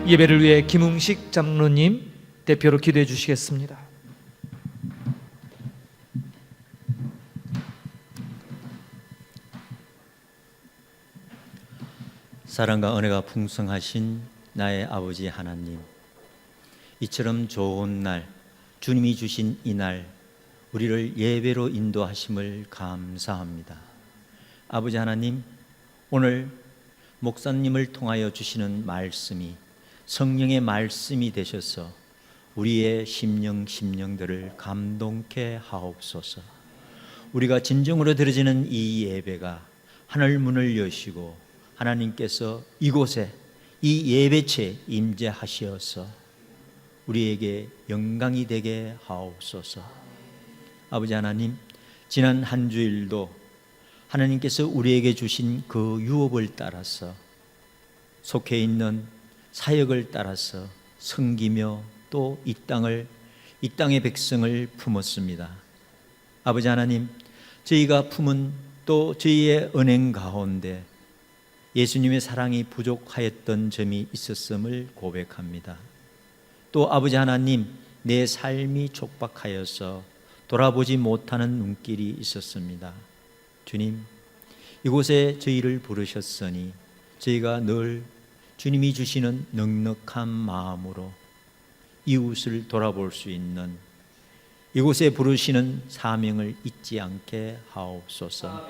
예배를 위해 김웅식 장로님 대표로 기도해 주시겠습니다. 사랑과 은혜가 풍성하신 나의 아버지 하나님, 이처럼 좋은 날, 주님이 주신 이 날 우리를 예배로 인도하심을 감사합니다. 아버지 하나님, 오늘 목사님을 통하여 주시는 말씀이 성령의 말씀이 되셔서 우리의 심령들을 감동케 하옵소서. 우리가 진정으로 드려지는 이 예배가 하늘 문을 여시고 하나님께서 이곳에 이 예배체에 임재하시어서 우리에게 영광이 되게 하옵소서. 아버지 하나님, 지난 한 주일도 하나님께서 우리에게 주신 그 유업을 따라서 속해 있는 사역을 따라서 섬기며 또 이 땅의 백성을 품었습니다. 아버지 하나님, 저희가 품은 또 저희의 은행 가운데 예수님의 사랑이 부족하였던 점이 있었음을 고백합니다. 또 아버지 하나님, 내 삶이 촉박하여서 돌아보지 못하는 눈길이 있었습니다. 주님, 이곳에 저희를 부르셨으니 저희가 늘 주님이 주시는 넉넉한 마음으로 이웃을 돌아볼 수 있는 이곳에 부르시는 사명을 잊지 않게 하옵소서.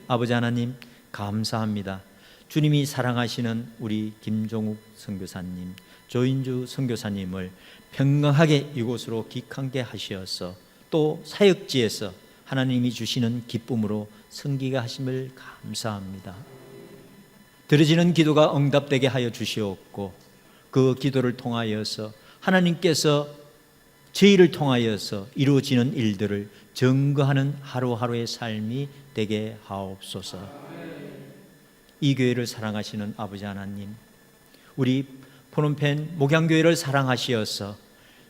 아버지 하나님, 감사합니다. 주님이 사랑하시는 우리 김종욱 선교사님, 조인주 선교사님을 평강하게 이곳으로 귀환케 하시어서 또 사역지에서 하나님이 주시는 기쁨으로 섬기게 하심을 감사합니다. 드려지는 기도가 응답되게 하여 주시옵고 그 기도를 통하여서 하나님께서 저희를 통하여서 이루어지는 일들을 증거하는 하루하루의 삶이 되게 하옵소서. 이 교회를 사랑하시는 아버지 하나님, 우리 포놈펜 목양교회를 사랑하시어서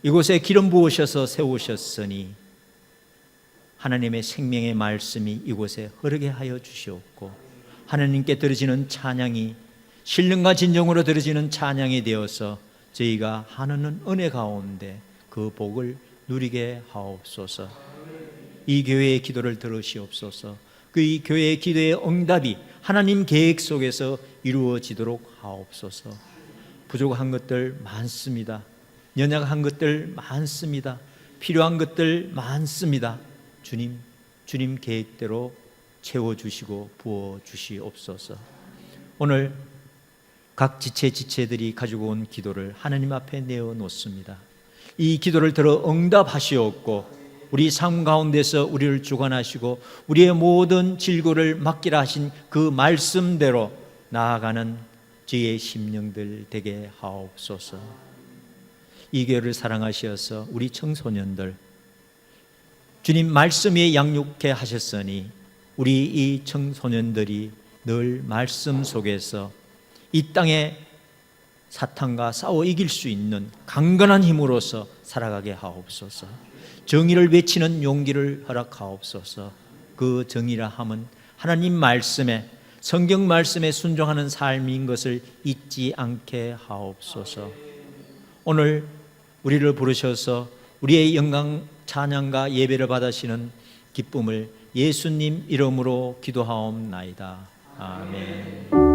이곳에 기름 부으셔서 세우셨으니 하나님의 생명의 말씀이 이곳에 흐르게 하여 주시옵고 하나님께 드려지는 찬양이 신령과 진정으로 드려지는 찬양이 되어서 저희가 하나님 은혜 가운데 그 복을 누리게 하옵소서. 이 교회의 기도를 들으시옵소서. 그 이 교회의 기도의 응답이 하나님 계획 속에서 이루어지도록 하옵소서. 부족한 것들 많습니다. 연약한 것들 많습니다. 필요한 것들 많습니다. 주님 계획대로 채워주시고 부어주시옵소서. 오늘 각 지체들이 가지고 온 기도를 하나님 앞에 내어놓습니다. 이 기도를 들어 응답하시옵고 우리 삶 가운데서 우리를 주관하시고 우리의 모든 질고를 맡기라 하신 그 말씀대로 나아가는 저희의 심령들 되게 하옵소서. 이 교회를 사랑하시어서 우리 청소년들 주님 말씀에 양육케 하셨으니 우리 이 청소년들이 늘 말씀 속에서 이 땅에 사탄과 싸워 이길 수 있는 강건한 힘으로서 살아가게 하옵소서. 정의를 외치는 용기를 허락하옵소서. 그 정의라 함은 하나님 말씀에 성경 말씀에 순종하는 삶인 것을 잊지 않게 하옵소서. 오늘 우리를 부르셔서 우리의 영광 찬양과 예배를 받으시는 기쁨을 예수님 이름으로 기도하옵나이다. 아멘.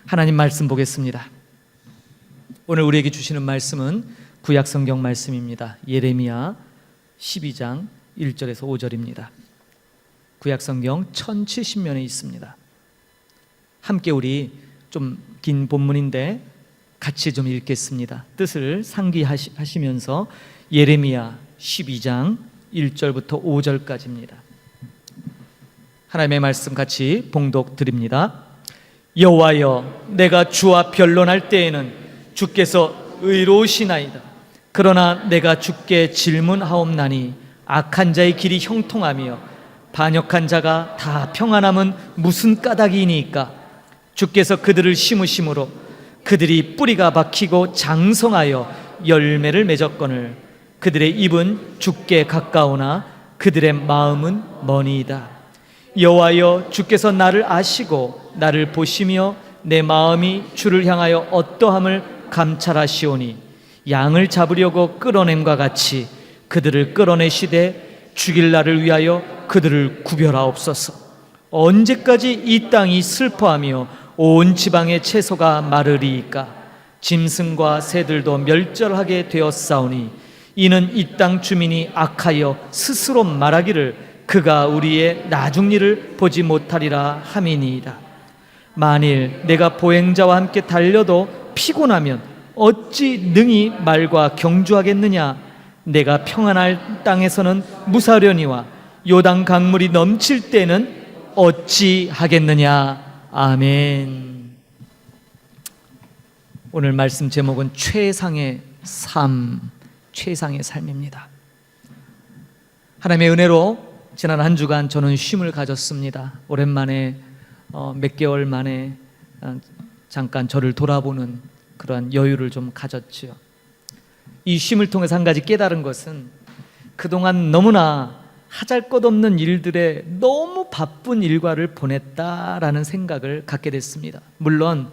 하나님 말씀 보겠습니다. 오늘 우리에게 주시는 말씀은 구약 성경 말씀입니다. 예레미야 12장 1절에서 5절입니다. 구약 성경 1070면에 있습니다. 함께 우리 좀 긴 본문인데 같이 좀 읽겠습니다. 뜻을 상기하시면서 예레미야 12장 1절부터 5절까지입니다. 하나님의 말씀 같이 봉독 드립니다. 여호와여, 내가 주와 변론할 때에는 주께서 의로우시나이다. 그러나 내가 주께 질문하옵나니 악한 자의 길이 형통하며 반역한 자가 다 평안함은 무슨 까닭이니까? 주께서 그들을 심으심으로 그들이 뿌리가 박히고 장성하여 열매를 맺었거늘 그들의 입은 주께 가까우나 그들의 마음은 머니이다. 여호와여, 주께서 나를 아시고 나를 보시며 내 마음이 주를 향하여 어떠함을 감찰하시오니 양을 잡으려고 끌어냄과 같이 그들을 끌어내시되 죽일 날을 위하여 그들을 구별하옵소서. 언제까지 이 땅이 슬퍼하며 온 지방의 채소가 마르리이까? 짐승과 새들도 멸절하게 되었사오니 이는 이 땅 주민이 악하여 스스로 말하기를 그가 우리의 나중 일을 보지 못하리라 함이니이다. 만일 내가 보행자와 함께 달려도 피곤하면 어찌 능히 말과 경주하겠느냐? 내가 평안할 땅에서는 무사려니와 요단 강물이 넘칠 때는 어찌 하겠느냐? 아멘. 오늘 말씀 제목은 최상의 삶, 최상의 삶입니다. 하나님의 은혜로 지난 한 주간 저는 쉼을 가졌습니다. 오랜만에 몇 개월 만에 잠깐 저를 돌아보는 그러한 여유를 좀 가졌지요. 이 쉼을 통해서 한 가지 깨달은 것은 그동안 너무나 하잘것없는 일들에 너무 바쁜 일과를 보냈다라는 생각을 갖게 됐습니다. 물론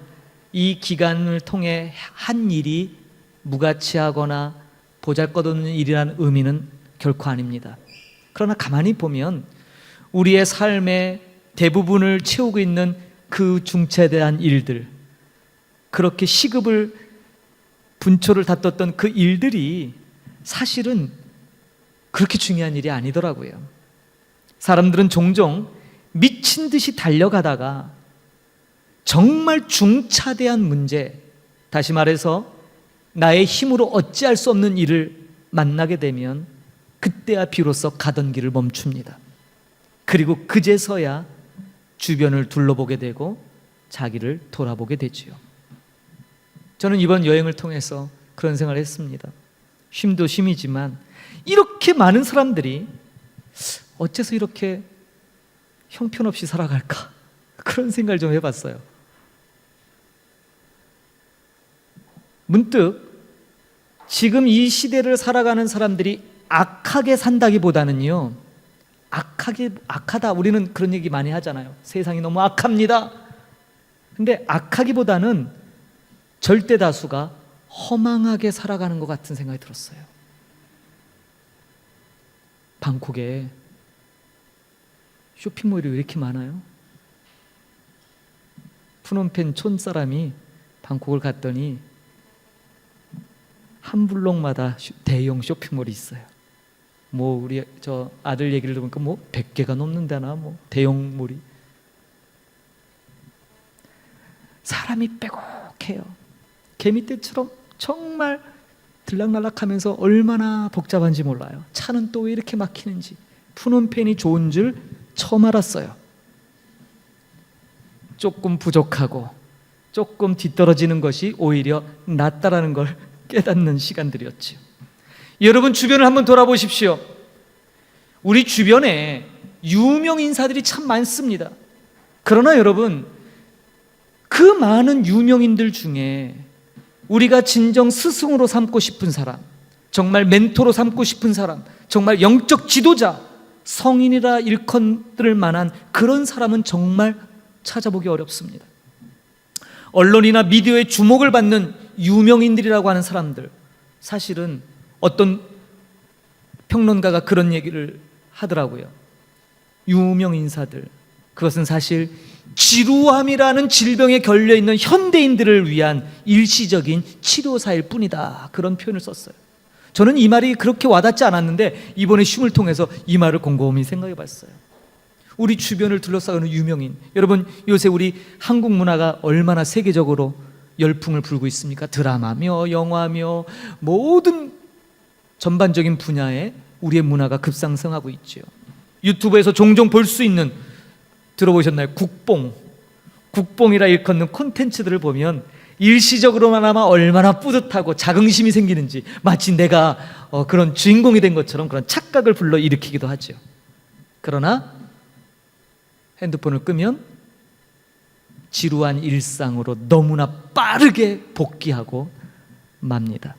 이 기간을 통해 한 일이 무가치하거나 보잘것없는 일이라는 의미는 결코 아닙니다. 그러나 가만히 보면 우리의 삶의 대부분을 채우고 있는 그 중차대한 일들, 그렇게 시급을 분초를 다퉜던 그 일들이 사실은 그렇게 중요한 일이 아니더라고요. 사람들은 종종 미친 듯이 달려가다가 정말 중차대한 문제, 다시 말해서 나의 힘으로 어찌할 수 없는 일을 만나게 되면 그때야 비로소 가던 길을 멈춥니다. 그리고 그제서야 주변을 둘러보게 되고 자기를 돌아보게 되지요. 저는 이번 여행을 통해서 그런 생각을 했습니다. 쉼도 쉼이지만 이렇게 많은 사람들이 어째서 이렇게 형편없이 살아갈까? 그런 생각을 좀 해봤어요. 문득 지금 이 시대를 살아가는 사람들이 악하게 산다기보다는요, 악하다, 우리는 그런 얘기 많이 하잖아요. 세상이 너무 악합니다. 근데 악하기보다는 절대 다수가 허망하게 살아가는 것 같은 생각이 들었어요. 방콕에 쇼핑몰이 왜 이렇게 많아요? 푸놈펜 촌사람이 방콕을 갔더니 한 블록마다 대형 쇼핑몰이 있어요. 뭐 우리 저 아들 얘기를 들으니까 뭐 100개가 넘는다나 뭐 대형몰이. 사람이 빼곡해요. 개미떼처럼 정말 들락날락하면서 얼마나 복잡한지 몰라요. 차는 또 왜 이렇게 막히는지. 푸놈펜이 좋은 줄 처음 알았어요. 조금 부족하고 조금 뒤떨어지는 것이 오히려 낫다라는 걸 깨닫는 시간들이었죠. 여러분 주변을 한번 돌아보십시오. 우리 주변에 유명 인사들이 참 많습니다. 그러나 여러분, 그 많은 유명인들 중에 우리가 진정 스승으로 삼고 싶은 사람, 정말 멘토로 삼고 싶은 사람, 정말 영적 지도자, 성인이라 일컫을 만한 그런 사람은 정말 찾아보기 어렵습니다. 언론이나 미디어의 주목을 받는 유명인들이라고 하는 사람들, 사실은 어떤 평론가가 그런 얘기를 하더라고요. 유명인사들, 그것은 사실 지루함이라는 질병에 걸려있는 현대인들을 위한 일시적인 치료사일 뿐이다, 그런 표현을 썼어요. 저는 이 말이 그렇게 와닿지 않았는데 이번에 쉼을 통해서 이 말을 곰곰이 생각해 봤어요. 우리 주변을 둘러싸는 유명인, 여러분 요새 우리 한국 문화가 얼마나 세계적으로 열풍을 불고 있습니까? 드라마며 영화며 모든 전반적인 분야에 우리의 문화가 급상승하고 있죠. 유튜브에서 종종 볼 수 있는 들어보셨나요? 국뽕이라 일컫는 콘텐츠들을 보면 일시적으로나마 얼마나 뿌듯하고 자긍심이 생기는지, 마치 내가 그런 주인공이 된 것처럼 그런 착각을 불러일으키기도 하죠. 그러나 핸드폰을 끄면 지루한 일상으로 너무나 빠르게 복귀하고 맙니다.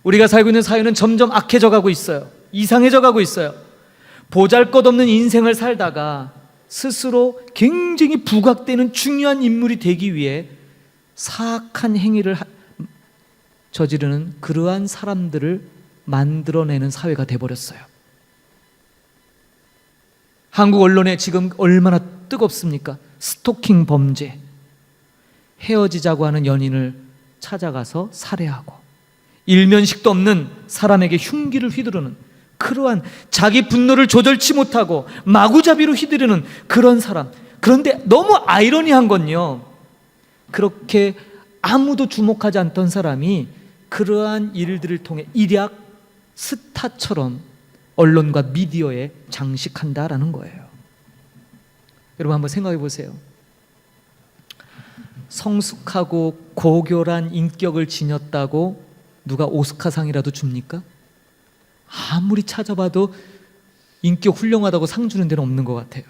우리가 살고 있는 사회는 점점 악해져 가고 있어요. 이상해져 가고 있어요. 보잘것없는 인생을 살다가 스스로 굉장히 부각되는 중요한 인물이 되기 위해 사악한 행위를 저지르는 그러한 사람들을 만들어내는 사회가 돼버렸어요. 한국 언론에 지금 얼마나 뜨겁습니까? 스토킹 범죄, 헤어지자고 하는 연인을 찾아가서 살해하고, 일면식도 없는 사람에게 흉기를 휘두르는 그러한, 자기 분노를 조절치 못하고 마구잡이로 휘두르는 그런 사람. 그런데 너무 아이러니한 건요, 그렇게 아무도 주목하지 않던 사람이 그러한 일들을 통해 일약 스타처럼 언론과 미디어에 장식한다라는 거예요. 여러분 한번 생각해 보세요. 성숙하고 고결한 인격을 지녔다고 누가 오스카상이라도 줍니까? 아무리 찾아봐도 인격 훌륭하다고 상 주는 데는 없는 것 같아요.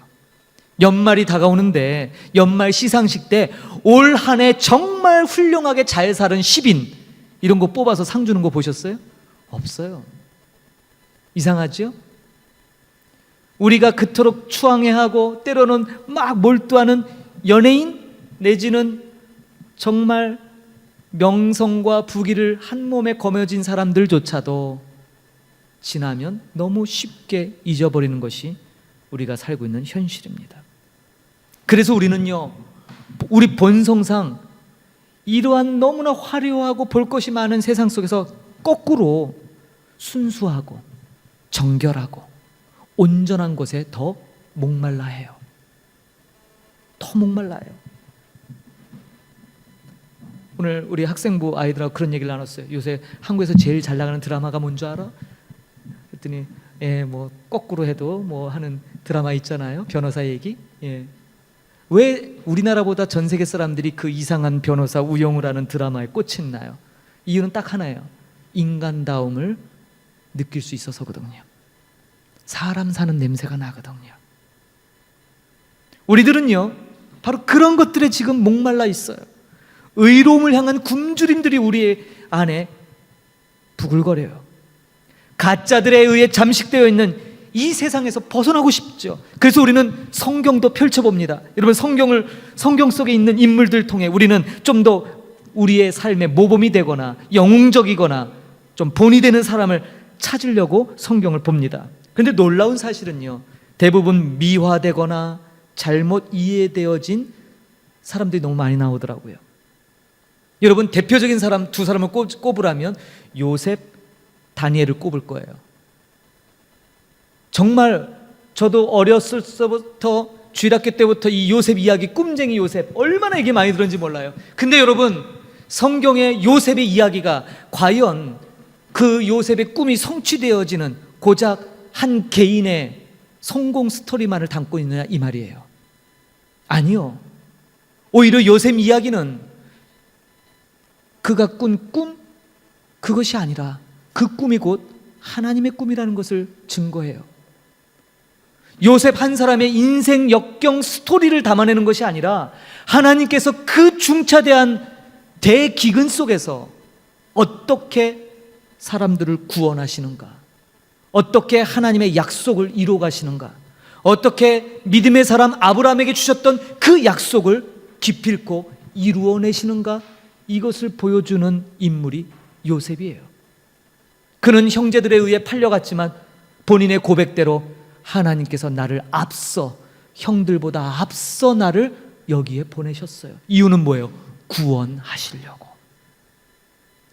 연말이 다가오는데 연말 시상식 때 올 한 해 정말 훌륭하게 잘 살은 10인 이런 거 뽑아서 상 주는 거 보셨어요? 없어요. 이상하죠? 우리가 그토록 추앙해하고 때로는 막 몰두하는 연예인 내지는 정말 명성과 부귀를 한 몸에 거머쥔 사람들조차도 지나면 너무 쉽게 잊어버리는 것이 우리가 살고 있는 현실입니다. 그래서 우리는요, 우리 본성상 이러한 너무나 화려하고 볼 것이 많은 세상 속에서 거꾸로 순수하고 정결하고 온전한 것에 더 목말라 해요. 더 목말라요. 오늘 우리 학생부 아이들하고 그런 얘기를 나눴어요. 요새 한국에서 제일 잘 나가는 드라마가 뭔 줄 알아? 그랬더니 뭐 거꾸로 해도 뭐 하는 드라마 있잖아요. 변호사 얘기. 왜 우리나라보다 전 세계 사람들이 그 이상한 변호사 우영우를 하는 드라마에 꽂혔나요? 이유는 딱 하나예요. 인간다움을 느낄 수 있어서거든요. 사람 사는 냄새가 나거든요. 우리들은요, 바로 그런 것들에 지금 목말라 있어요. 의로움을 향한 굶주림들이 우리 안에 부글거려요. 가짜들에 의해 잠식되어 있는 이 세상에서 벗어나고 싶죠. 그래서 우리는 성경도 펼쳐봅니다. 여러분, 성경 속에 있는 인물들 통해 우리는 좀 더 우리의 삶의 모범이 되거나 영웅적이거나 좀 본이 되는 사람을 찾으려고 성경을 봅니다. 그런데 놀라운 사실은요, 대부분 미화되거나 잘못 이해되어진 사람들이 너무 많이 나오더라고요. 여러분, 대표적인 사람 두 사람을 꼽으라면 요셉, 다니엘을 꼽을 거예요. 정말 저도 어렸을 때부터 주일학교 때부터 이 요셉 이야기, 꿈쟁이 요셉 얼마나 얘기 많이 들었는지 몰라요. 근데 여러분, 성경의 요셉의 이야기가 과연 그 요셉의 꿈이 성취되어지는 고작 한 개인의 성공 스토리만을 담고 있느냐 이 말이에요. 아니요. 오히려 요셉 이야기는 그가 꾼 꿈, 그것이 아니라 그 꿈이 곧 하나님의 꿈이라는 것을 증거해요. 요셉 한 사람의 인생 역경 스토리를 담아내는 것이 아니라 하나님께서 그 중차대한 대기근 속에서 어떻게 사람들을 구원하시는가, 어떻게 하나님의 약속을 이루어 가시는가, 어떻게 믿음의 사람 아브라함에게 주셨던 그 약속을 기필코 이루어내시는가, 이것을 보여주는 인물이 요셉이에요. 그는 형제들에 의해 팔려갔지만 본인의 고백대로 하나님께서 나를 앞서, 형들보다 앞서 나를 여기에 보내셨어요. 이유는 뭐예요? 구원하시려고.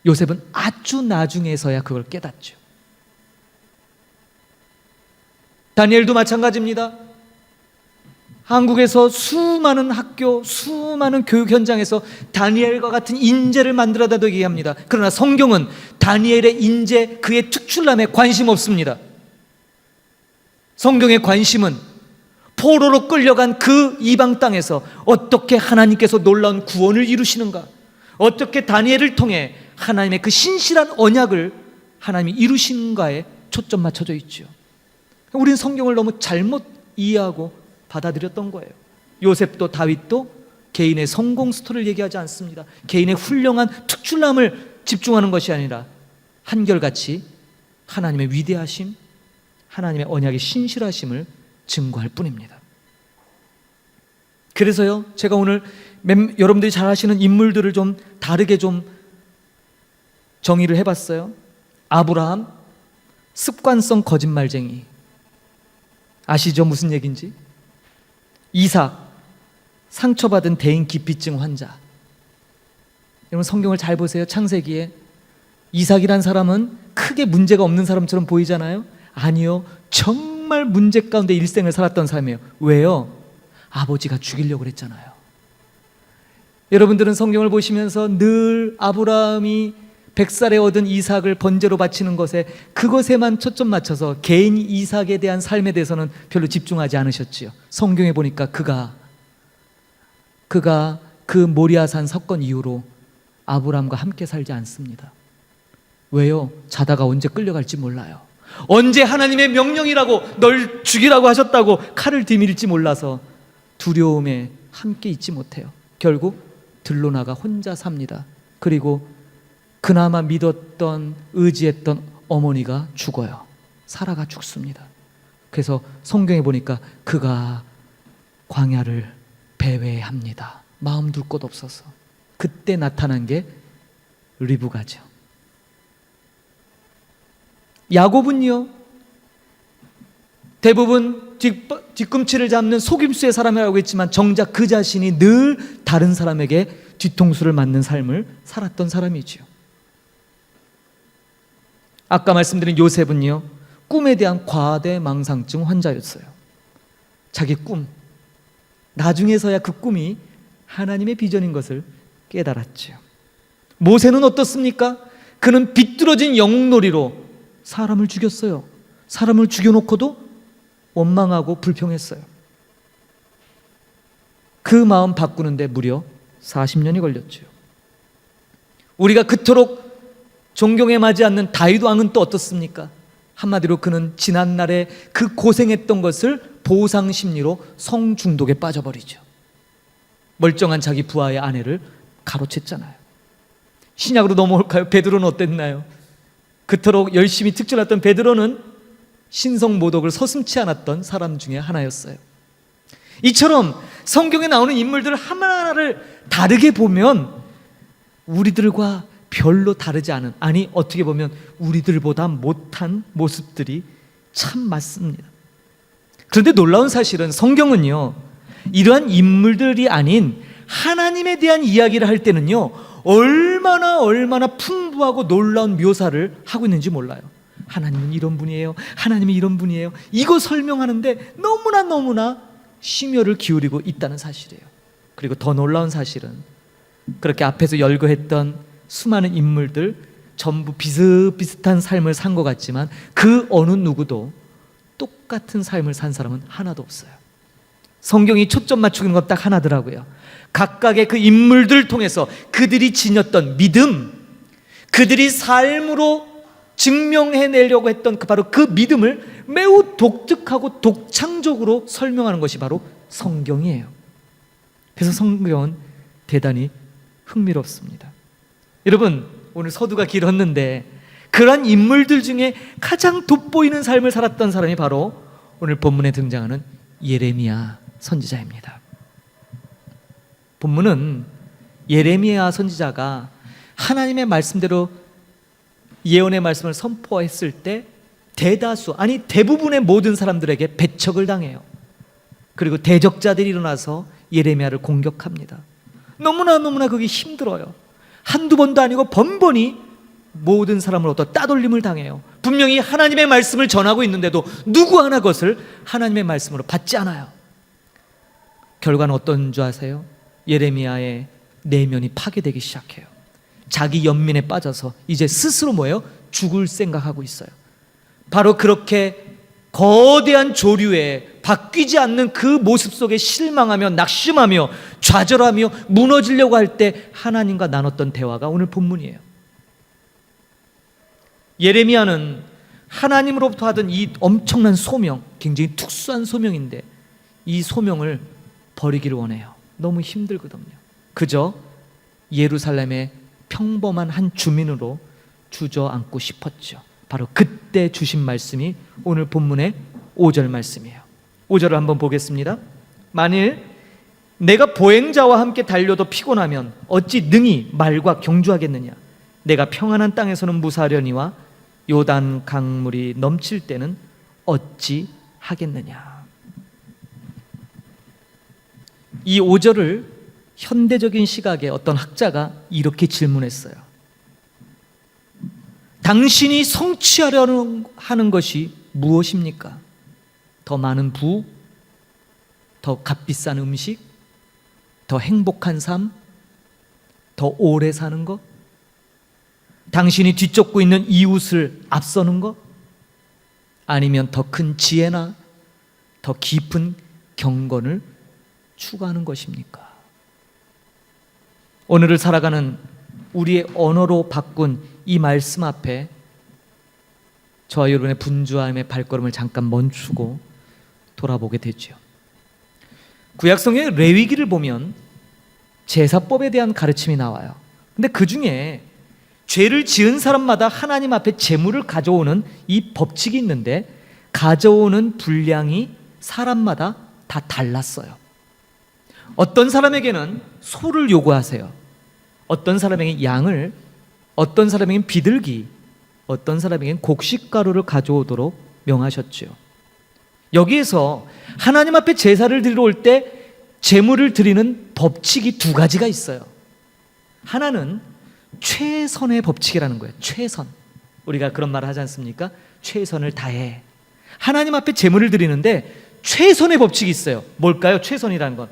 요셉은 아주 나중에서야 그걸 깨닫죠. 다니엘도 마찬가지입니다. 한국에서 수많은 학교, 수많은 교육 현장에서 다니엘과 같은 인재를 만들어다도 얘기합니다. 그러나 성경은 다니엘의 인재, 그의 특출남에 관심 없습니다. 성경의 관심은 포로로 끌려간 그 이방 땅에서 어떻게 하나님께서 놀라운 구원을 이루시는가, 어떻게 다니엘을 통해 하나님의 그 신실한 언약을 하나님이 이루시는가에 초점 맞춰져 있죠. 우리는 성경을 너무 잘못 이해하고 받아들였던 거예요. 요셉도 다윗도 개인의 성공 스토리를 얘기하지 않습니다. 개인의 훌륭한 특출남을 집중하는 것이 아니라 한결같이 하나님의 위대하심, 하나님의 언약의 신실하심을 증거할 뿐입니다. 그래서요, 제가 오늘 여러분들이 잘 아시는 인물들을 좀 다르게 좀 정의를 해봤어요. 아브라함, 습관성 거짓말쟁이. 아시죠? 무슨 얘기인지? 이삭, 상처받은 대인 기피증 환자. 여러분 성경을 잘 보세요. 창세기에 이삭이란 사람은 크게 문제가 없는 사람처럼 보이잖아요. 아니요, 정말 문제 가운데 일생을 살았던 사람이에요. 왜요? 아버지가 죽이려고 그랬잖아요. 여러분들은 성경을 보시면서 늘 아브라함이 100살에 얻은 이삭을 번제로 바치는 것에, 그것에만 초점 맞춰서 개인 이삭에 대한 삶에 대해서는 별로 집중하지 않으셨지요. 성경에 보니까 그가 그 모리아산 사건 이후로 아브라함과 함께 살지 않습니다. 왜요? 자다가 언제 끌려갈지 몰라요. 언제 하나님의 명령이라고 널 죽이라고 하셨다고 칼을 디밀지 몰라서 두려움에 함께 있지 못해요. 결국 들로 나가 혼자 삽니다. 그리고 그나마 믿었던, 의지했던 어머니가 죽어요. 사라가 죽습니다. 그래서 성경에 보니까 그가 광야를 배회합니다. 마음 둘 곳 없어서. 그때 나타난 게 리브가죠. 야곱은요, 대부분 뒤꿈치를 잡는 속임수의 사람이라고 했지만 정작 그 자신이 늘 다른 사람에게 뒤통수를 맞는 삶을 살았던 사람이지요. 아까 말씀드린 요셉은요, 꿈에 대한 과대망상증 환자였어요. 자기 꿈, 나중에서야 그 꿈이 하나님의 비전인 것을 깨달았죠. 모세는 어떻습니까? 그는 비뚤어진 영웅놀이로 사람을 죽였어요. 사람을 죽여놓고도 원망하고 불평했어요. 그 마음 바꾸는데 무려 40년이 걸렸죠. 우리가 그토록 존경에 맞지 않는 다윗 왕은 또 어떻습니까? 한마디로 그는 지난날에 그 고생했던 것을 보상 심리로 성중독에 빠져버리죠. 멀쩡한 자기 부하의 아내를 가로챘잖아요. 신약으로 넘어올까요? 베드로는 어땠나요? 그토록 열심히 특전했던 베드로는 신성 모독을 서슴지 않았던 사람 중에 하나였어요. 이처럼 성경에 나오는 인물들 하나하나를 다르게 보면 우리들과 별로 다르지 않은, 아니 어떻게 보면 우리들보다 못한 모습들이 참 많습니다. 그런데 놀라운 사실은 성경은요, 이러한 인물들이 아닌 하나님에 대한 이야기를 할 때는요, 얼마나 풍부하고 놀라운 묘사를 하고 있는지 몰라요. 하나님은 이런 분이에요, 하나님이 이런 분이에요, 이거 설명하는데 너무나 심혈을 기울이고 있다는 사실이에요. 그리고 더 놀라운 사실은 그렇게 앞에서 열거했던 수많은 인물들 전부 비슷비슷한 삶을 산 것 같지만 그 어느 누구도 똑같은 삶을 산 사람은 하나도 없어요. 성경이 초점 맞추는 건 딱 하나더라고요. 각각의 그 인물들을 통해서 그들이 지녔던 믿음, 그들이 삶으로 증명해내려고 했던 바로 그 믿음을 매우 독특하고 독창적으로 설명하는 것이 바로 성경이에요. 그래서 성경은 대단히 흥미롭습니다. 여러분, 오늘 서두가 길었는데 그러한 인물들 중에 가장 돋보이는 삶을 살았던 사람이 바로 오늘 본문에 등장하는 예레미야 선지자입니다. 본문은 예레미야 선지자가 하나님의 말씀대로 예언의 말씀을 선포했을 때 대다수, 아니 대부분의 모든 사람들에게 배척을 당해요. 그리고 대적자들이 일어나서 예레미야를 공격합니다. 너무나 그게 힘들어요. 한두 번도 아니고 번번이 모든 사람으로부터 따돌림을 당해요. 분명히 하나님의 말씀을 전하고 있는데도 누구 하나 그것을 하나님의 말씀으로 받지 않아요. 결과는 어떤 줄 아세요? 예레미야의 내면이 파괴되기 시작해요. 자기 연민에 빠져서 이제 스스로 뭐예요? 죽을 생각하고 있어요. 바로 그렇게 거대한 조류에 바뀌지 않는 그 모습 속에 실망하며 낙심하며 좌절하며 무너지려고 할 때 하나님과 나눴던 대화가 오늘 본문이에요. 예레미야는 하나님으로부터 하던 이 엄청난 소명, 굉장히 특수한 소명인데 이 소명을 버리기를 원해요. 너무 힘들거든요. 그저 예루살렘의 평범한 한 주민으로 주저앉고 싶었죠. 바로 그때 주신 말씀이 오늘 본문의 5절 말씀이에요. 5절을 한번 보겠습니다. 만일 내가 보행자와 함께 달려도 피곤하면 어찌 능히 말과 경주하겠느냐. 내가 평안한 땅에서는 무사하려니와 요단 강물이 넘칠 때는 어찌 하겠느냐. 이 5절을 현대적인 시각의 어떤 학자가 이렇게 질문했어요. 당신이 성취하려는 하는 것이 무엇입니까? 더 많은 부, 더 값비싼 음식, 더 행복한 삶, 더 오래 사는 것, 당신이 뒤쫓고 있는 이웃을 앞서는 것, 아니면 더 큰 지혜나 더 깊은 경건을 추구하는 것입니까? 오늘을 살아가는 우리의 언어로 바꾼 이 말씀 앞에 저와 여러분의 분주함의 발걸음을 잠깐 멈추고 돌아보게 되죠. 구약성경의 레위기를 보면 제사법에 대한 가르침이 나와요. 근데 그 중에 죄를 지은 사람마다 하나님 앞에 제물을 가져오는 이 법칙이 있는데 가져오는 분량이 사람마다 다 달랐어요. 어떤 사람에게는 소를 요구하세요. 어떤 사람에게는 양을, 어떤 사람에게는 비둘기, 어떤 사람에게는 곡식가루를 가져오도록 명하셨죠. 여기에서 하나님 앞에 제사를 드리러 올 때 제물을 드리는 법칙이 두 가지가 있어요. 하나는 최선의 법칙이라는 거예요. 최선. 우리가 그런 말을 하지 않습니까? 최선을 다해. 하나님 앞에 제물을 드리는데 최선의 법칙이 있어요. 뭘까요? 최선이라는 건.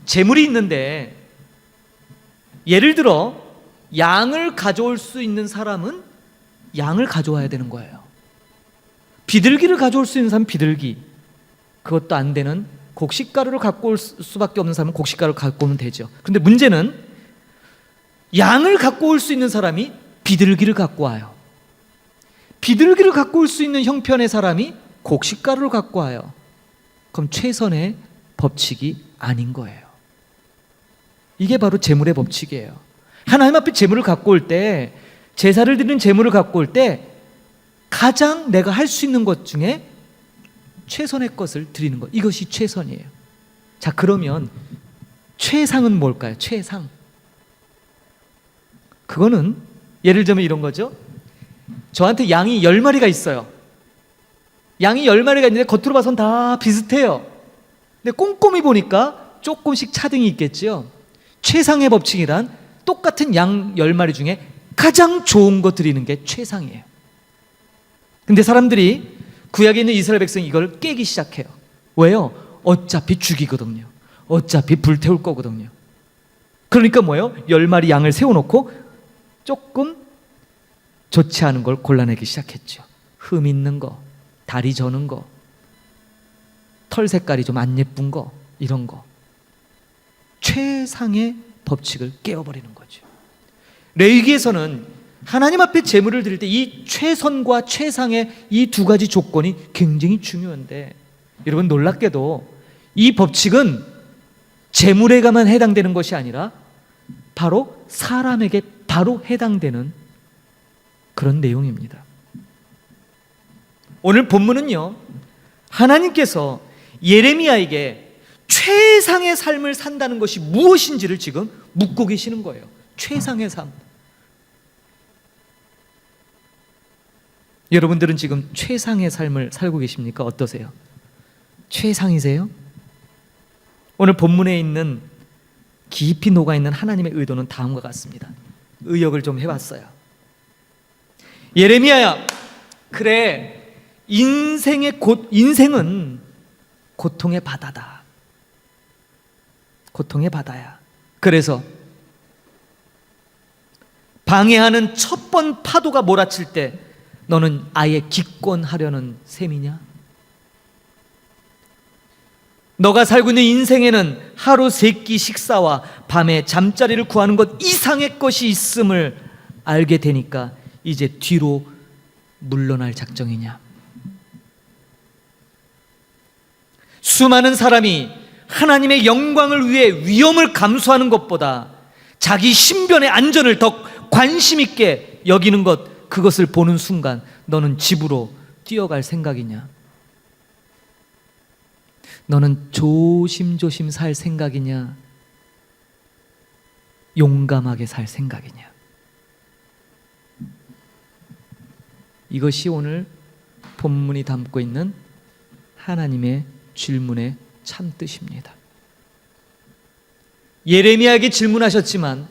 제물이 있는데 예를 들어 양을 가져올 수 있는 사람은 양을 가져와야 되는 거예요. 비둘기를 가져올 수 있는 사람은 비둘기, 그것도 안 되는 곡식가루를 갖고 올 수밖에 없는 사람은 곡식가루를 갖고 오면 되죠. 근데 문제는 양을 갖고 올 수 있는 사람이 비둘기를 갖고 와요. 비둘기를 갖고 올 수 있는 형편의 사람이 곡식가루를 갖고 와요. 그럼 최선의 법칙이 아닌 거예요. 이게 바로 제물의 법칙이에요. 하나님 앞에 제물을 갖고 올 때, 제사를 드리는 제물을 갖고 올 때 가장 내가 할 수 있는 것 중에 최선의 것을 드리는 것, 이것이 최선이에요. 자, 그러면 최상은 뭘까요? 최상. 그거는 예를 들면 이런 거죠. 저한테 양이 10마리가 있어요. 양이 10마리가 있는데 겉으로 봐선 다 비슷해요. 근데 꼼꼼히 보니까 조금씩 차등이 있겠죠. 최상의 법칙이란 똑같은 양 10마리 중에 가장 좋은 거 드리는 게 최상이에요. 근데 사람들이 구약에 있는 이스라엘 백성이 이걸 깨기 시작해요. 왜요? 어차피 죽이거든요. 어차피 불태울 거거든요. 그러니까 뭐예요? 10마리 양을 세워놓고 조금 좋지 않은 걸 골라내기 시작했죠. 흠 있는 거, 다리 저는 거, 털 색깔이 좀 안 예쁜 거, 이런 거. 최상의 법칙을 깨어버리는 거죠. 레위기에서는 하나님 앞에 제물을 드릴 때 이 최선과 최상의 이 두 가지 조건이 굉장히 중요한데, 여러분 놀랍게도 이 법칙은 제물에게만 해당되는 것이 아니라 바로 사람에게 바로 해당되는 그런 내용입니다. 오늘 본문은요, 하나님께서 예레미야에게 최상의 삶을 산다는 것이 무엇인지를 지금 묻고 계시는 거예요. 최상의 삶. 여러분들은 지금 최상의 삶을 살고 계십니까? 어떠세요? 최상이세요? 오늘 본문에 있는 깊이 녹아있는 하나님의 의도는 다음과 같습니다. 의역을 좀 해봤어요. 예레미야야, 그래, 인생은 고통의 바다다. 고통의 바다야. 그래서 방해하는 첫 번 파도가 몰아칠 때 너는 아예 기권하려는 셈이냐? 너가 살고 있는 인생에는 하루 3끼 식사와 밤에 잠자리를 구하는 것 이상의 것이 있음을 알게 되니까 이제 뒤로 물러날 작정이냐? 수많은 사람이 하나님의 영광을 위해 위험을 감수하는 것보다 자기 신변의 안전을 더 관심 있게 여기는 것, 그것을 보는 순간 너는 집으로 뛰어갈 생각이냐? 너는 조심조심 살 생각이냐? 용감하게 살 생각이냐? 이것이 오늘 본문이 담고 있는 하나님의 질문의 참뜻입니다. 예레미야에게 질문하셨지만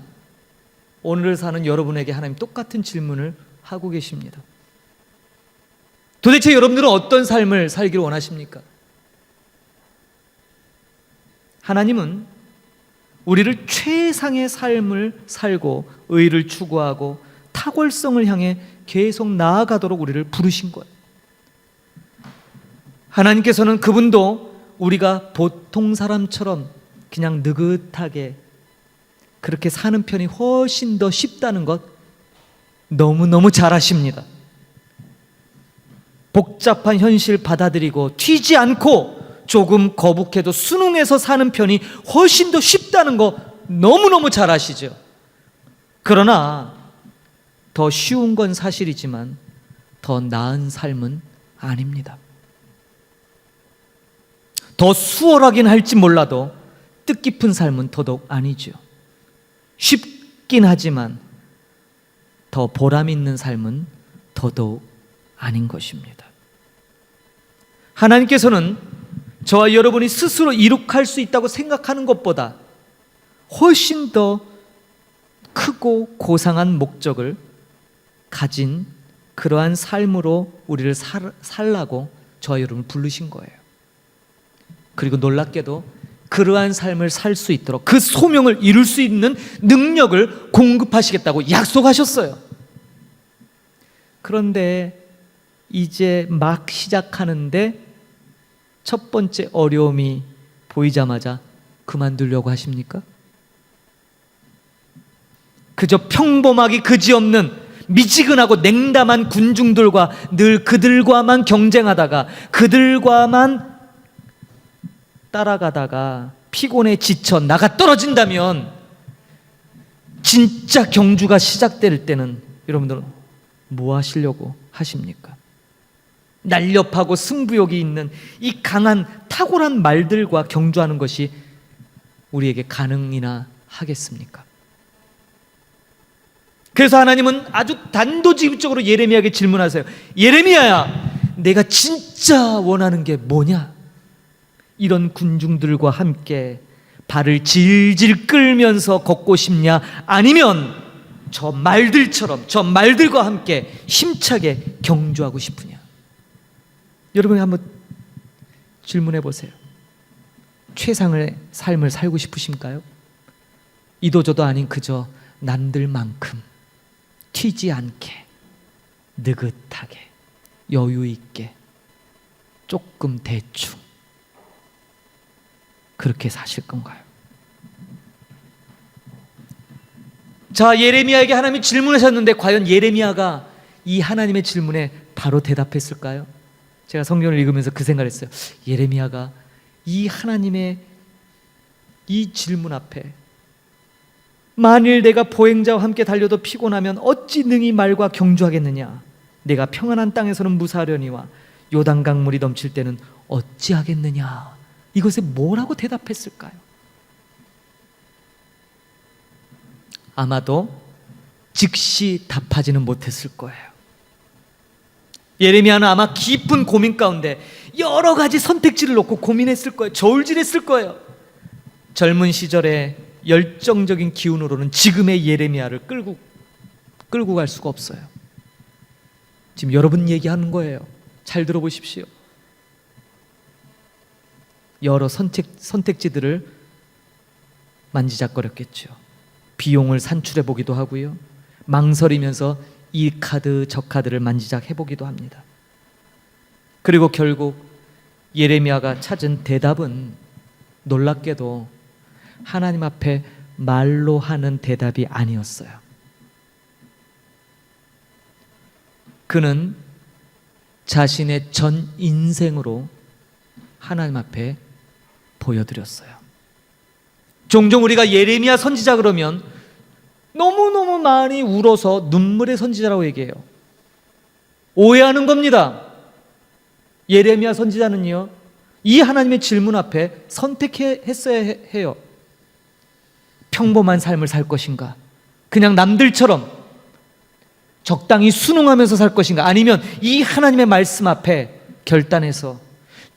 오늘을 사는 여러분에게 하나님 똑같은 질문을 하고 계십니다. 도대체 여러분들은 어떤 삶을 살기를 원하십니까? 하나님은 우리를 최상의 삶을 살고 의를 추구하고 탁월성을 향해 계속 나아가도록 우리를 부르신 거예요. 하나님께서는 그분도 우리가 보통 사람처럼 그냥 느긋하게 그렇게 사는 편이 훨씬 더 쉽다는 것 너무너무 잘 아십니다. 복잡한 현실 받아들이고 튀지 않고 조금 거북해도 순응해서 사는 편이 훨씬 더 쉽다는 거 너무너무 잘 아시죠? 그러나 더 쉬운 건 사실이지만 더 나은 삶은 아닙니다. 더 수월하긴 할지 몰라도 뜻깊은 삶은 더더욱 아니죠. 쉽긴 하지만 더 보람 있는 삶은 더더욱 아닌 것입니다. 하나님께서는 저와 여러분이 스스로 이룩할 수 있다고 생각하는 것보다 훨씬 더 크고 고상한 목적을 가진 그러한 삶으로 우리를 살라고 저와 여러분을 부르신 거예요. 그리고 놀랍게도 그러한 삶을 살 수 있도록 그 소명을 이룰 수 있는 능력을 공급하시겠다고 약속하셨어요. 그런데 이제 막 시작하는데 첫 번째 어려움이 보이자마자 그만두려고 하십니까? 그저 평범하기 그지없는 미지근하고 냉담한 군중들과 늘 그들과만 경쟁하다가 그들과만 따라가다가 피곤해 지쳐 나가 떨어진다면 진짜 경주가 시작될 때는 여러분들은 뭐 하시려고 하십니까? 날렵하고 승부욕이 있는 이 강한 탁월한 말들과 경주하는 것이 우리에게 가능이나 하겠습니까? 그래서 하나님은 아주 단도직입적으로 예레미야에게 질문하세요. 예레미야야, 내가 진짜 원하는 게 뭐냐? 이런 군중들과 함께 발을 질질 끌면서 걷고 싶냐? 아니면 저 말들처럼 저 말들과 함께 힘차게 경주하고 싶으냐? 여러분이 한번 질문해 보세요. 최상의 삶을 살고 싶으신가요? 이도저도 아닌 그저 남들만큼 튀지 않게 느긋하게 여유 있게 조금 대충 그렇게 사실 건가요? 자, 예레미야에게 하나님이 질문하셨는데 과연 예레미야가 이 하나님의 질문에 바로 대답했을까요? 제가 성경을 읽으면서 그 생각을 했어요. 예레미야가 이 하나님의 이 질문 앞에 만일 내가 보행자와 함께 달려도 피곤하면 어찌 능히 말과 경주하겠느냐? 내가 평안한 땅에서는 무사하려니와 요단강 물이 넘칠 때는 어찌하겠느냐? 이것에 뭐라고 대답했을까요? 아마도 즉시 답하지는 못했을 거예요. 예레미야는 아마 깊은 고민 가운데 여러 가지 선택지를 놓고 고민했을 거예요. 저울질했을 거예요. 젊은 시절에 열정적인 기운으로는 지금의 예레미야를 끌고 갈 수가 없어요. 지금 여러분 얘기하는 거예요. 잘 들어보십시오. 여러 선택지들을 만지작거렸겠죠. 비용을 산출해 보기도 하고요. 망설이면서 이 카드 저 카드를 만지작해 보기도 합니다. 그리고 결국 예레미야가 찾은 대답은 놀랍게도 하나님 앞에 말로 하는 대답이 아니었어요. 그는 자신의 전 인생으로 하나님 앞에 보여드렸어요. 종종 우리가 예레미야 선지자 그러면 너무너무 많이 울어서 눈물의 선지자라고 얘기해요. 오해하는 겁니다. 예레미야 선지자는요, 이 하나님의 질문 앞에 선택했어야 해요. 평범한 삶을 살 것인가? 그냥 남들처럼 적당히 순응하면서 살 것인가? 아니면 이 하나님의 말씀 앞에 결단해서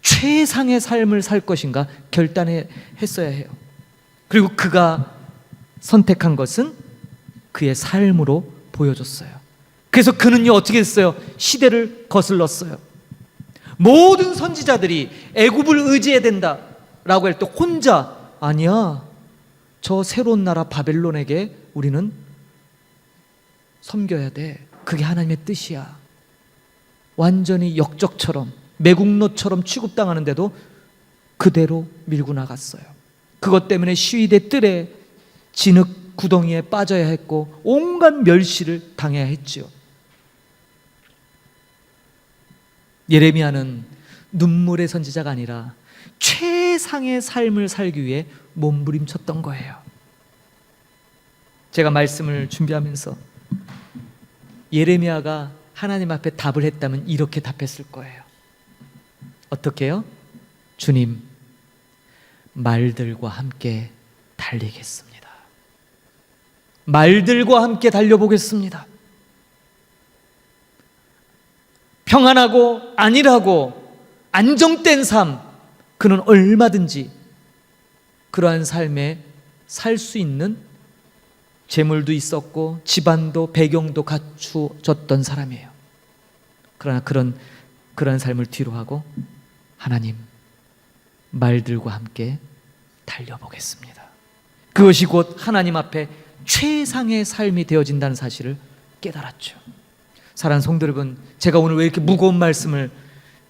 최상의 삶을 살 것인가? 결단했어야 해요. 그리고 그가 선택한 것은 그의 삶으로 보여줬어요. 그래서 그는요, 어떻게 했어요? 시대를 거슬렀어요. 모든 선지자들이 애굽을 의지해야 된다라고 할 때 혼자, 아니야, 저 새로운 나라 바벨론에게 우리는 섬겨야 돼. 그게 하나님의 뜻이야. 완전히 역적처럼, 매국노처럼 취급당하는데도 그대로 밀고 나갔어요. 그것 때문에 시위대 뜰에 진흙 구덩이에 빠져야 했고 온갖 멸시를 당해야 했지요. 예레미야는 눈물의 선지자가 아니라 최상의 삶을 살기 위해 몸부림쳤던 거예요. 제가 말씀을 준비하면서 예레미야가 하나님 앞에 답을 했다면 이렇게 답했을 거예요. 어떻게요? 주님, 말들과 함께 달리겠습니다. 말들과 함께 달려보겠습니다. 평안하고 안일하고 안정된 삶, 그는 얼마든지 그러한 삶에 살 수 있는 재물도 있었고 집안도 배경도 갖추어졌던 사람이에요. 그러나 그런 삶을 뒤로하고 하나님, 말들과 함께 달려보겠습니다. 그것이 곧 하나님 앞에 최상의 삶이 되어진다는 사실을 깨달았죠. 사랑하는 성도 여러분, 제가 오늘 왜 이렇게 무거운 말씀을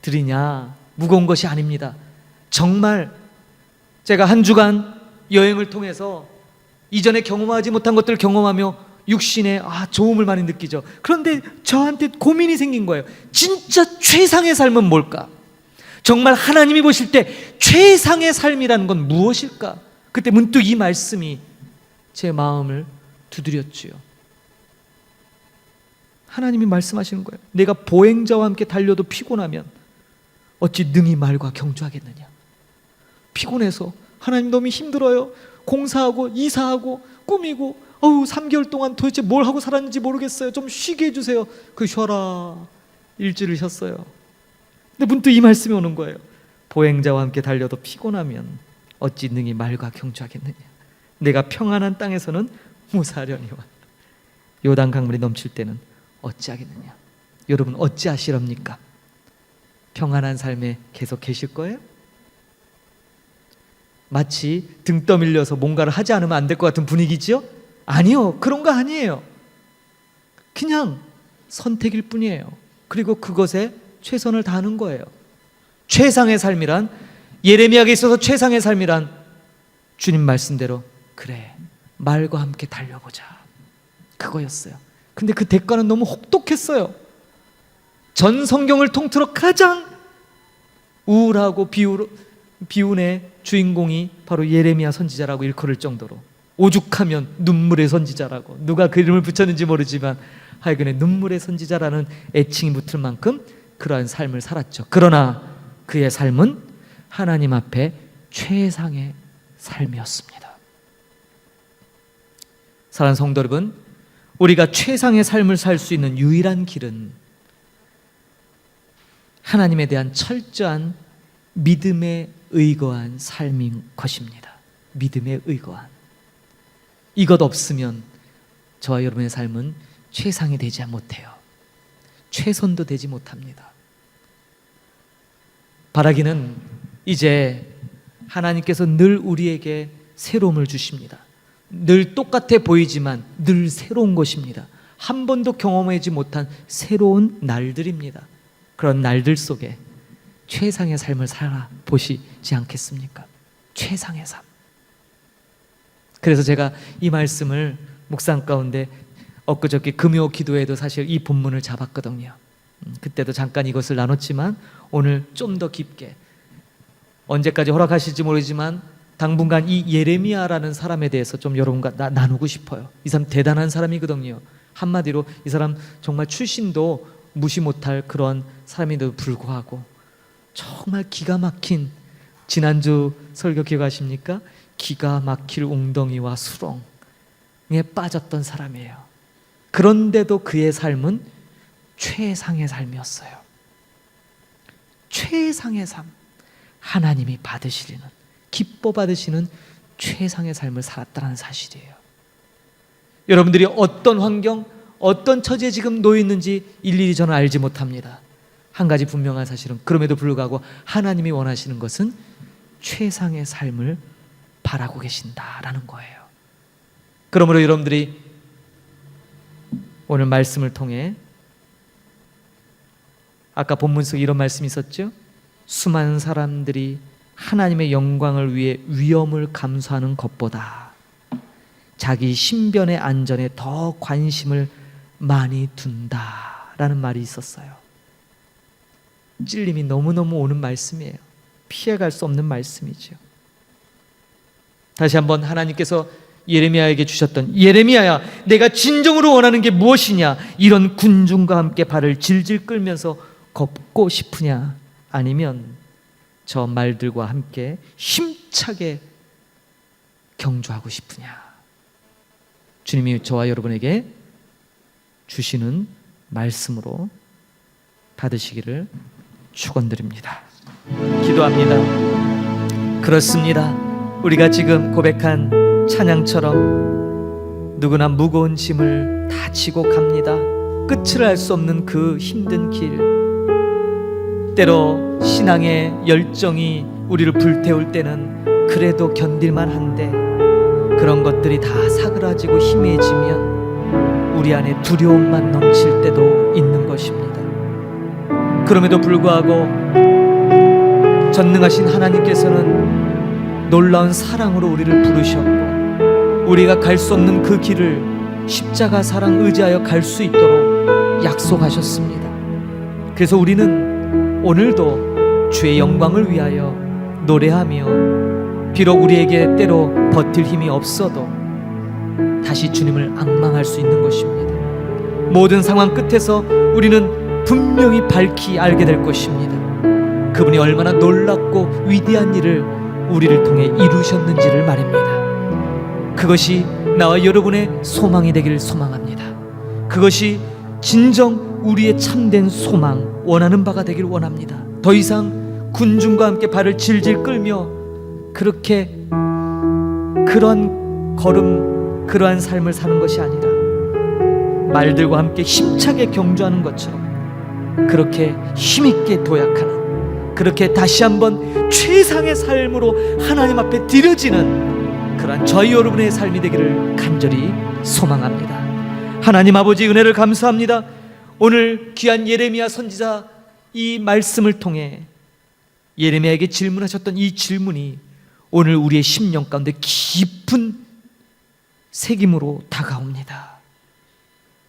드리냐? 무거운 것이 아닙니다. 정말 제가 한 주간 여행을 통해서 이전에 경험하지 못한 것들을 경험하며 육신의 좋음을 많이 느끼죠. 그런데 저한테 고민이 생긴 거예요. 진짜 최상의 삶은 뭘까? 정말 하나님이 보실 때 최상의 삶이라는 건 무엇일까? 그때 문득 이 말씀이 제 마음을 두드렸지요. 하나님이 말씀하시는 거예요. 내가 보행자와 함께 달려도 피곤하면 어찌 능히 말과 경주하겠느냐. 피곤해서 하나님 너무 힘들어요. 공사하고 이사하고 꾸미고 3개월 동안 도대체 뭘 하고 살았는지 모르겠어요. 좀 쉬게 해주세요. 그 쉬어라. 일주일을 쉬었어요. 근데 문득 이 말씀이 오는 거예요. 보행자와 함께 달려도 피곤하면 어찌 능히 말과 경주하겠느냐. 내가 평안한 땅에서는 무사하려니와 요단 강물이 넘칠 때는 어찌하겠느냐. 여러분 어찌하시렵니까? 평안한 삶에 계속 계실 거예요? 마치 등 떠밀려서 뭔가를 하지 않으면 안 될 것 같은 분위기죠? 아니요, 그런 거 아니에요. 그냥 선택일 뿐이에요. 그리고 그것에 최선을 다하는 거예요. 최상의 삶이란, 예레미야에게 있어서 최상의 삶이란 주님 말씀대로 그래, 말과 함께 달려보자, 그거였어요. 근데 그 대가는 너무 혹독했어요. 전 성경을 통틀어 가장 우울하고 비운의 주인공이 바로 예레미야 선지자라고 일컬을 정도로, 오죽하면 눈물의 선지자라고, 누가 그 이름을 붙였는지 모르지만 하여간에 눈물의 선지자라는 애칭이 붙을 만큼 그러한 삶을 살았죠. 그러나 그의 삶은 하나님 앞에 최상의 삶이었습니다. 사랑하는 성도 여러분, 우리가 최상의 삶을 살 수 있는 유일한 길은 하나님에 대한 철저한 믿음에 의거한 삶인 것입니다. 믿음에 의거한. 이것 없으면 저와 여러분의 삶은 최상이 되지 못해요. 최선도 되지 못합니다. 바라기는 이제 하나님께서 늘 우리에게 새로움을 주십니다. 늘 똑같아 보이지만 늘 새로운 것입니다. 한 번도 경험하지 못한 새로운 날들입니다. 그런 날들 속에 최상의 삶을 살아보시지 않겠습니까? 최상의 삶. 그래서 제가 이 말씀을 묵상 가운데 엊그저께 금요 기도에도 사실 이 본문을 잡았거든요. 그때도 잠깐 이것을 나눴지만 오늘 좀 더 깊게, 언제까지 허락하실지 모르지만 당분간 이 예레미야라는 사람에 대해서 좀 여러분과 나누고 싶어요. 이 사람 대단한 사람이거든요. 한마디로 이 사람 정말 출신도 무시 못할 그런 사람인데도 불구하고 정말 기가 막힌, 지난주 설교 기억하십니까? 기가 막힐 웅덩이와 수렁에 빠졌던 사람이에요. 그런데도 그의 삶은 최상의 삶이었어요. 최상의 삶, 하나님이 받으시리는, 기뻐 받으시는 최상의 삶을 살았다는 사실이에요. 여러분들이 어떤 환경, 어떤 처지에 지금 놓여 있는지 일일이 저는 알지 못합니다. 한 가지 분명한 사실은 그럼에도 불구하고 하나님이 원하시는 것은 최상의 삶을 바라고 계신다라는 거예요. 그러므로 여러분들이 오늘 말씀을 통해, 아까 본문 속에 이런 말씀이 있었죠. 수많은 사람들이 하나님의 영광을 위해 위험을 감수하는 것보다 자기 신변의 안전에 더 관심을 많이 둔다라는 말이 있었어요. 찔림이 너무너무 오는 말씀이에요. 피해갈 수 없는 말씀이죠. 다시 한번 하나님께서 예레미야에게 주셨던, 예레미야야, 내가 진정으로 원하는 게 무엇이냐? 이런 군중과 함께 발을 질질 끌면서 걷고 싶으냐? 아니면 저 말들과 함께 힘차게 경주하고 싶으냐? 주님이 저와 여러분에게 주시는 말씀으로 받으시기를 축원드립니다. 기도합니다. 그렇습니다. 우리가 지금 고백한 찬양처럼 누구나 무거운 짐을 다 지고 갑니다. 끝을 알 수 없는 그 힘든 길, 때로 신앙의 열정이 우리를 불태울 때는 그래도 견딜만 한데, 그런 것들이 다 사그라지고 희미해지면 우리 안에 두려움만 넘칠 때도 있는 것입니다. 그럼에도 불구하고 전능하신 하나님께서는 놀라운 사랑으로 우리를 부르셨고, 우리가 갈 수 없는 그 길을 십자가 사랑 의지하여 갈 수 있도록 약속하셨습니다. 그래서 우리는 오늘도 주의 영광을 위하여 노래하며, 비록 우리에게 때로 버틸 힘이 없어도 다시 주님을 앙망할 수 있는 것입니다. 모든 상황 끝에서 우리는 분명히 밝히 알게 될 것입니다. 그분이 얼마나 놀랍고 위대한 일을 우리를 통해 이루셨는지를 말입니다. 그것이 나와 여러분의 소망이 되기를 소망합니다. 그것이 진정 우리의 참된 소망, 원하는 바가 되기를 원합니다. 더 이상 군중과 함께 발을 질질 끌며 그렇게 그런 걸음, 그러한 삶을 사는 것이 아니라 말들과 함께 힘차게 경주하는 것처럼 그렇게 힘있게 도약하는, 그렇게 다시 한번 최상의 삶으로 하나님 앞에 드려지는 그러한 저희 여러분의 삶이 되기를 간절히 소망합니다. 하나님 아버지, 은혜를 감사합니다. 오늘 귀한 예레미야 선지자 이 말씀을 통해 예레미야에게 질문하셨던 이 질문이 오늘 우리의 심령 가운데 깊은 새김으로 다가옵니다.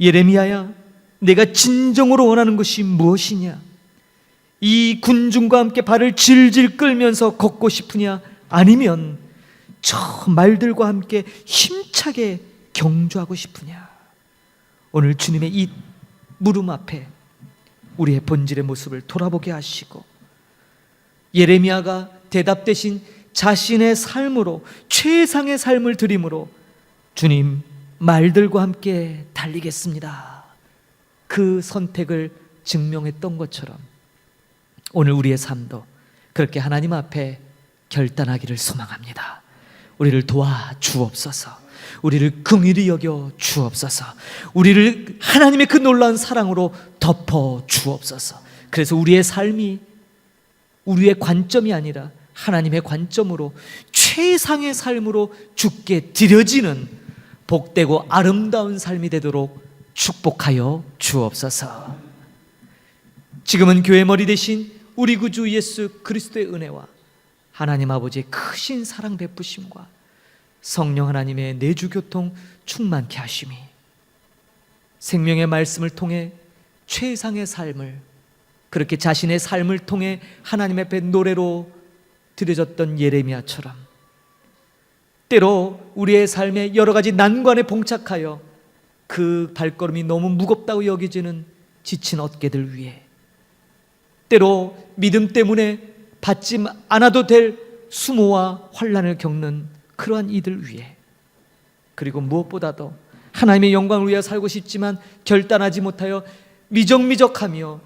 예레미야야, 내가 진정으로 원하는 것이 무엇이냐? 이 군중과 함께 발을 질질 끌면서 걷고 싶으냐? 아니면 저 말들과 함께 힘차게 경주하고 싶으냐? 오늘 주님의 이 물음 앞에 우리의 본질의 모습을 돌아보게 하시고, 예레미야가 대답 대신 자신의 삶으로 최상의 삶을 드림으로 주님, 말들과 함께 달리겠습니다, 그 선택을 증명했던 것처럼 오늘 우리의 삶도 그렇게 하나님 앞에 결단하기를 소망합니다. 우리를 도와 주옵소서. 우리를 긍휼히 여겨 주옵소서. 우리를 하나님의 그 놀라운 사랑으로 덮어 주옵소서. 그래서 우리의 삶이 우리의 관점이 아니라 하나님의 관점으로 최상의 삶으로 주께 드려지는 복되고 아름다운 삶이 되도록 축복하여 주옵소서. 지금은 교회 머리 대신 우리 구주 예수 그리스도의 은혜와 하나님 아버지의 크신 사랑 베푸심과 성령 하나님의 내주 교통 충만케 하심이 생명의 말씀을 통해 최상의 삶을, 그렇게 자신의 삶을 통해 하나님 앞에 노래로 드려졌던 예레미야처럼 때로 우리의 삶에 여러 가지 난관에 봉착하여 그 발걸음이 너무 무겁다고 여겨지는 지친 어깨들 위에, 때로 믿음 때문에 받지 않아도 될 수모와 환난을 겪는 그러한 이들 위에, 그리고 무엇보다도 하나님의 영광을 위하여 살고 싶지만 결단하지 못하여 미적미적하며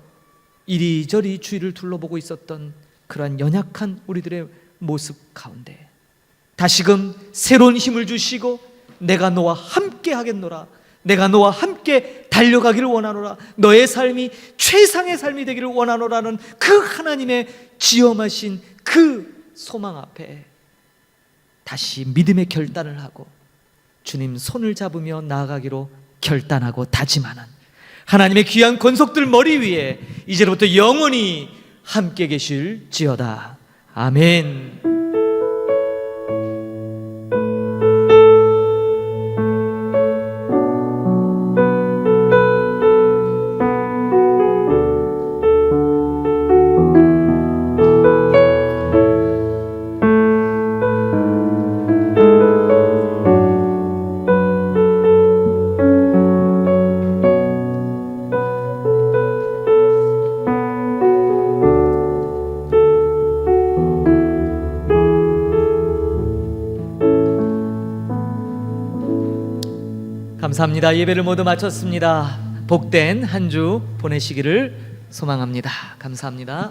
이리저리 주위를 둘러보고 있었던 그러한 연약한 우리들의 모습 가운데 다시금 새로운 힘을 주시고 내가 너와 함께 하겠노라, 내가 너와 함께 달려가기를 원하노라, 너의 삶이 최상의 삶이 되기를 원하노라는 그 하나님의 지엄하신 그 소망 앞에 다시 믿음의 결단을 하고 주님 손을 잡으며 나아가기로 결단하고 다짐하는 하나님의 귀한 권속들 머리 위에 이제부터 영원히 함께 계실지어다. 아멘. 감사합니다. 예배를 모두 마쳤습니다. 복된 한 주 보내시기를 소망합니다. 감사합니다.